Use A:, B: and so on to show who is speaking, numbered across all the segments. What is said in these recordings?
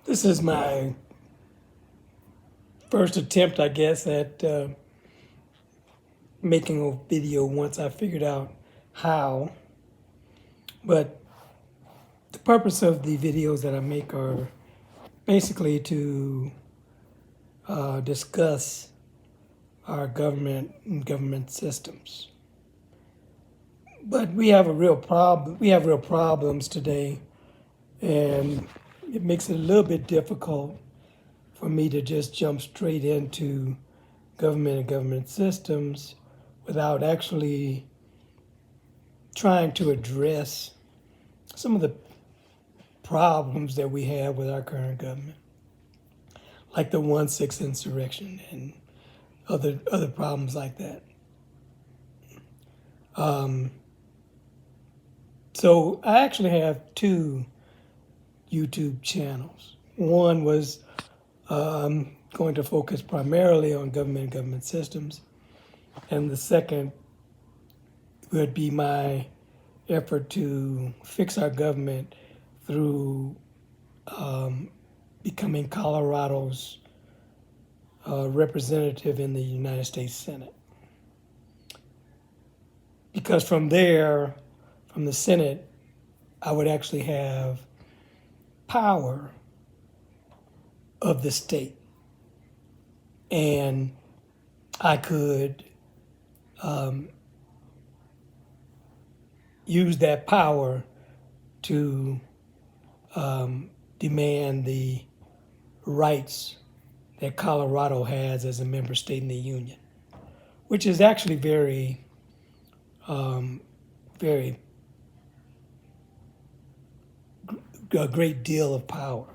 A: This is my first attempt, I guess, at making a video once I figured out how. But the purpose of the videos that I make are basically to discuss our government and government systems. But we have a real problem. We have real problems today, and it makes it a little bit difficult for me to just jump straight into government and government systems without actually trying to address some of the problems that we have with our current government, like the 1/6 insurrection and other problems like that. So I actually have two YouTube channels. One was going to focus primarily on government and government systems, and the second would be my effort to fix our government through becoming Colorado's representative in the United States Senate. Because from there, from the Senate, I would actually have power of the state. And I could use that power to demand the rights that Colorado has as a member state in the Union, which is actually very a great deal of power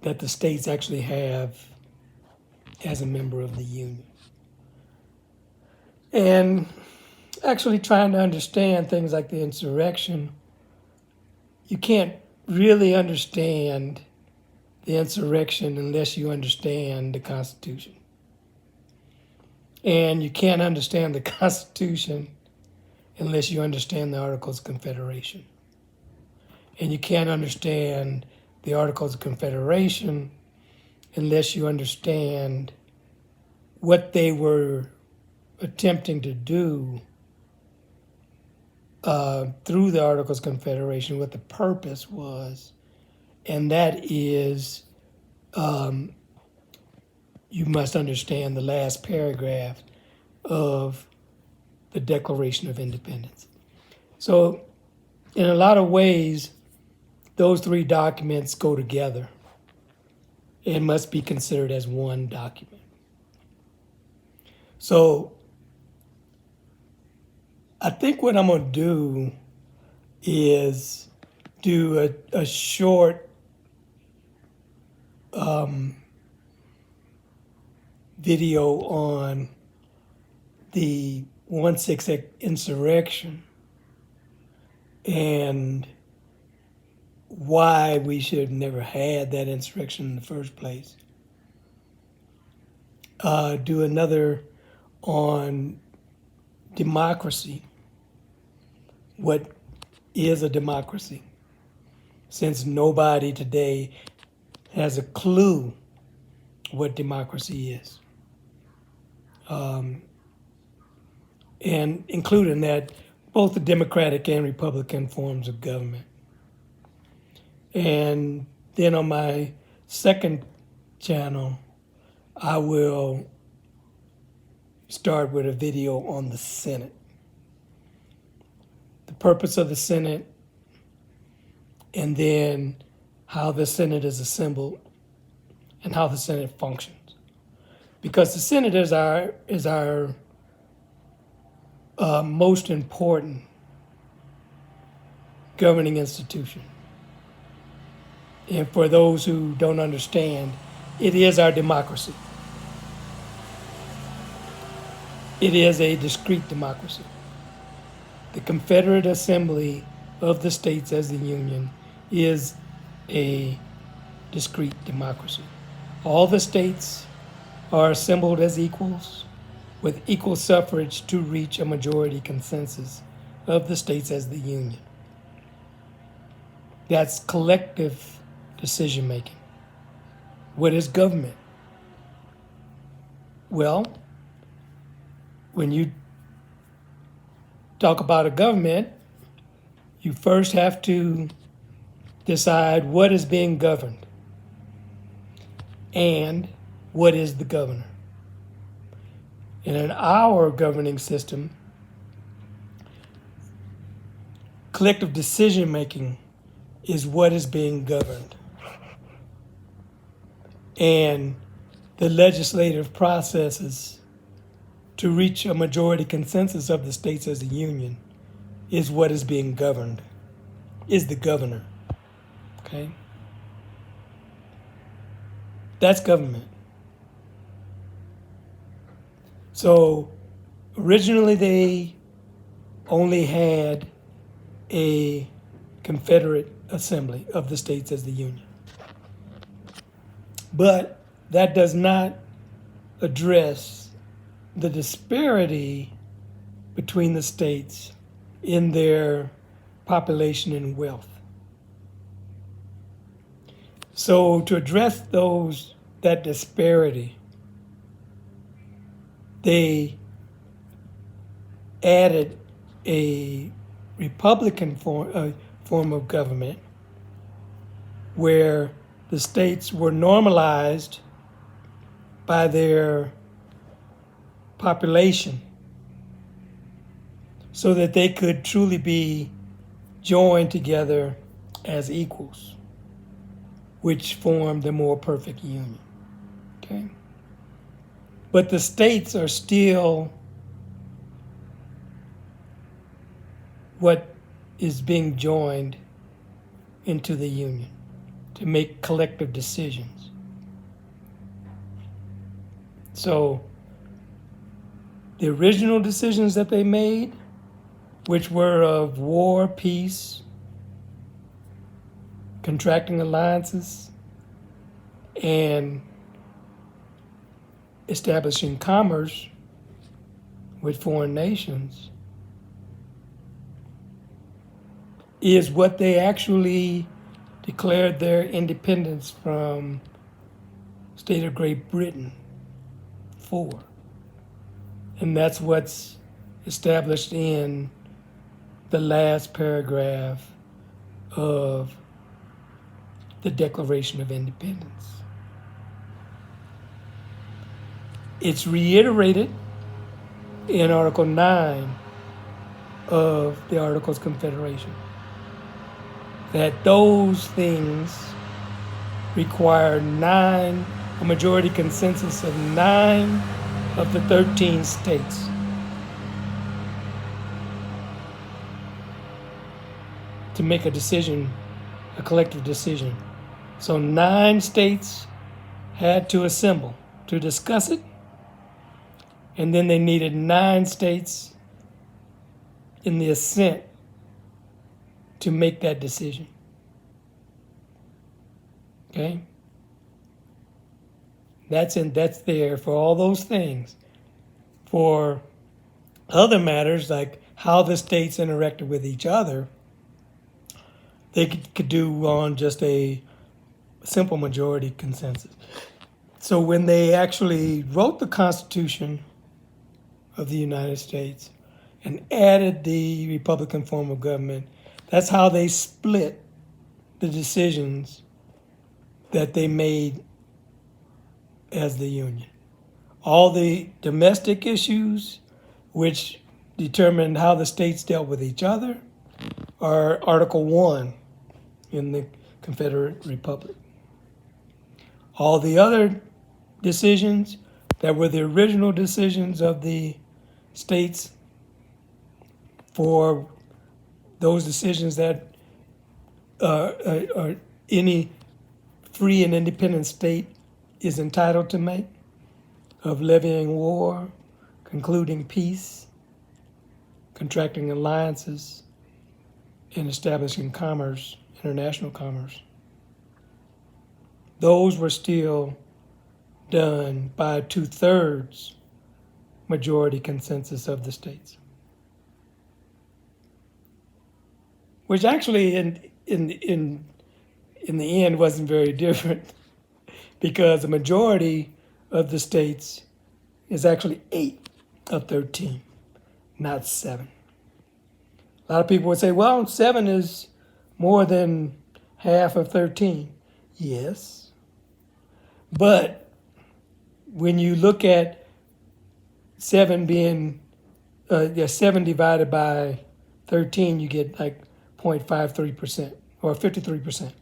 A: that the states actually have as a member of the Union. And actually trying to understand things like the insurrection, you can't really understand the insurrection unless you understand the Constitution. And you can't understand the Constitution unless you understand the Articles of Confederation. And you can't understand the Articles of Confederation unless you understand what they were attempting to do through the Articles of Confederation, what the purpose was, and that is you must understand the last paragraph of the Declaration of Independence. So in a lot of ways, those three documents go together and must be considered as one document. So I think what I'm going to do is do a short video on the 1/6 insurrection and why we should have never had that insurrection in the first place. Do another on democracy. What is a democracy? Since nobody today has a clue what democracy is. And including that, both the Democratic and Republican forms of government. And then on my second channel, I will start with a video on the Senate. The purpose of the Senate, and then how the Senate is assembled and how the Senate functions. Because the Senate is our most important governing institution. And for those who don't understand, it is our democracy. It is a discrete democracy. The Confederate Assembly of the states as the Union is a discrete democracy. All the states are assembled as equals with equal suffrage to reach a majority consensus of the states as the Union. That's collective decision making. What is government? Well, when you talk about a government, you first have to decide what is being governed and what is the governor. And in our governing system, collective decision making is what is being governed. And the legislative processes to reach a majority consensus of the states as a union is what is being governed, is the governor. Okay? That's government. So originally they only had a Confederate Assembly of the states as the union. But that does not address the disparity between the states in their population and wealth. So to address that disparity, they added a Republican form of government where the states were normalized by their population so that they could truly be joined together as equals, which formed the more perfect union. Okay? But the states are still what is being joined into the union to make collective decisions. So the original decisions that they made, which were of war, peace, contracting alliances, and establishing commerce with foreign nations, is what they actually declared their independence from state of Great Britain for. And that's what's established in the last paragraph of the Declaration of Independence. It's reiterated in Article 9 of the Articles of Confederation that those things require a majority consensus of 9 of the 13 states. To make a decision, a collective decision. So 9 states had to assemble to discuss it, and then they needed 9 states in the assent to make that decision. Okay? That's there for all those things. For other matters like how the states interacted with each other, they could do on just a simple majority consensus. So when they actually wrote the Constitution of the United States and added the Republican form of government, that's how they split the decisions that they made as the Union. All the domestic issues, which determined how the states dealt with each other, are Article 1 in the Confederate Republic. All the other decisions that were the original decisions of the states for those decisions that any free and independent state is entitled to make, of levying war, concluding peace, contracting alliances, and establishing commerce, international commerce. Those were still done by 2/3 majority consensus of the states. Which actually in the end wasn't very different because the majority of the states is actually 8 of 13, not 7. A lot of people would say, well, 7 is more than half of 13. Yes. But when you look at 7 being, 7 divided by 13, you get like 0.53% or 53%.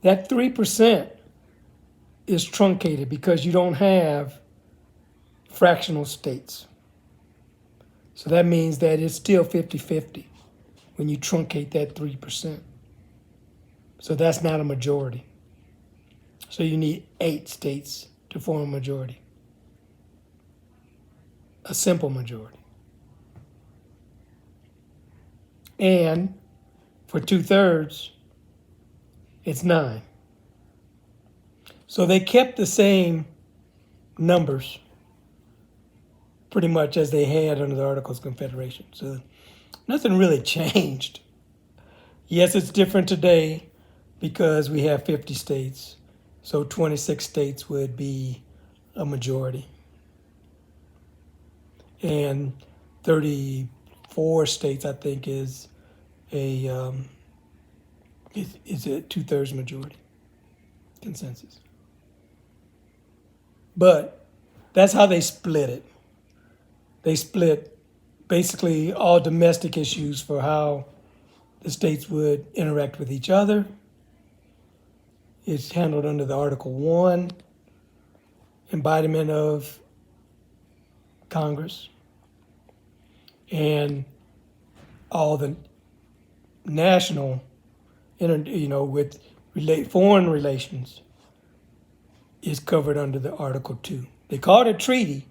A: That 3% is truncated because you don't have fractional states. So that means that it's still 50-50 when you truncate that 3%. So that's not a majority. So you need 8 states to form a majority. A simple majority. And for 2/3, it's 9. So they kept the same numbers pretty much as they had under the Articles of Confederation. So nothing really changed. Yes, it's different today because we have 50 states. So 26 states would be a majority. And 34 states, I think, is a 2/3 majority consensus. But that's how they split it. They split basically all domestic issues for how the states would interact with each other. It's handled under the Article 1, embodiment of Congress. And all the national, with foreign relations is covered under the Article 2. They call it a treaty,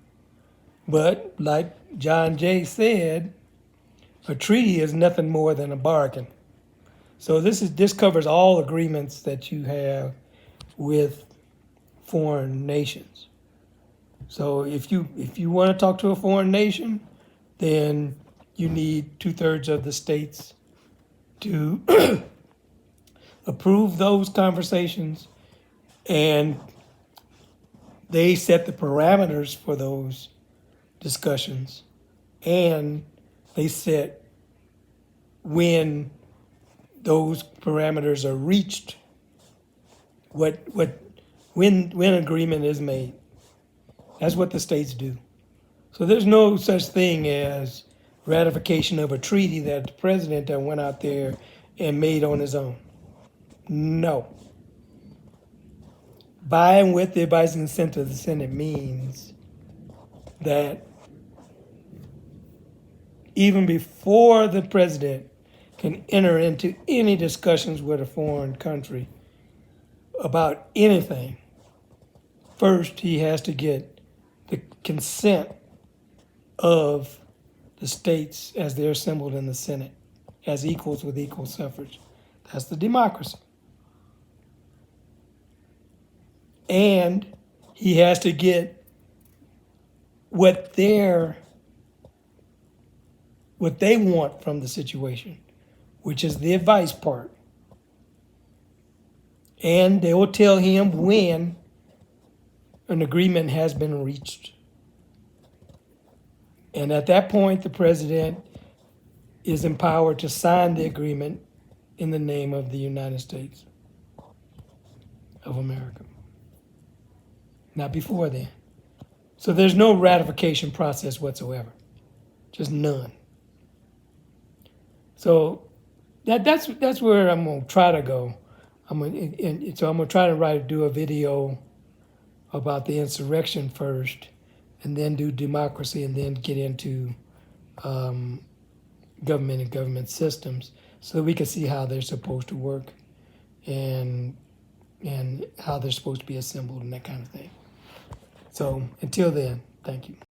A: but like John Jay said, a treaty is nothing more than a bargain. So this covers all agreements that you have with foreign nations. So if you want to talk to a foreign nation, then you need 2/3 of the states to approve those conversations, and they set the parameters for those discussions, and they set when those parameters are reached, when agreement is made. That's what the states do. So there's no such thing as ratification of a treaty that the president went out there and made on his own. No. By and with the advice and consent of the Senate means that even before the president can enter into any discussions with a foreign country about anything, first he has to get the consent of the states as they're assembled in the Senate as equals with equal suffrage. That's the democracy. And he has to get what they want from the situation, which is the advice part. And they will tell him when an agreement has been reached. And at that point, the president is empowered to sign the agreement in the name of the United States of America. Not before then. So there's no ratification process whatsoever. Just none. So that's where I'm gonna try to go. I'm gonna try to do a video about the insurrection first, and then do democracy, and then get into government and government systems, so that we can see how they're supposed to work, and how they're supposed to be assembled and that kind of thing. So until then, thank you.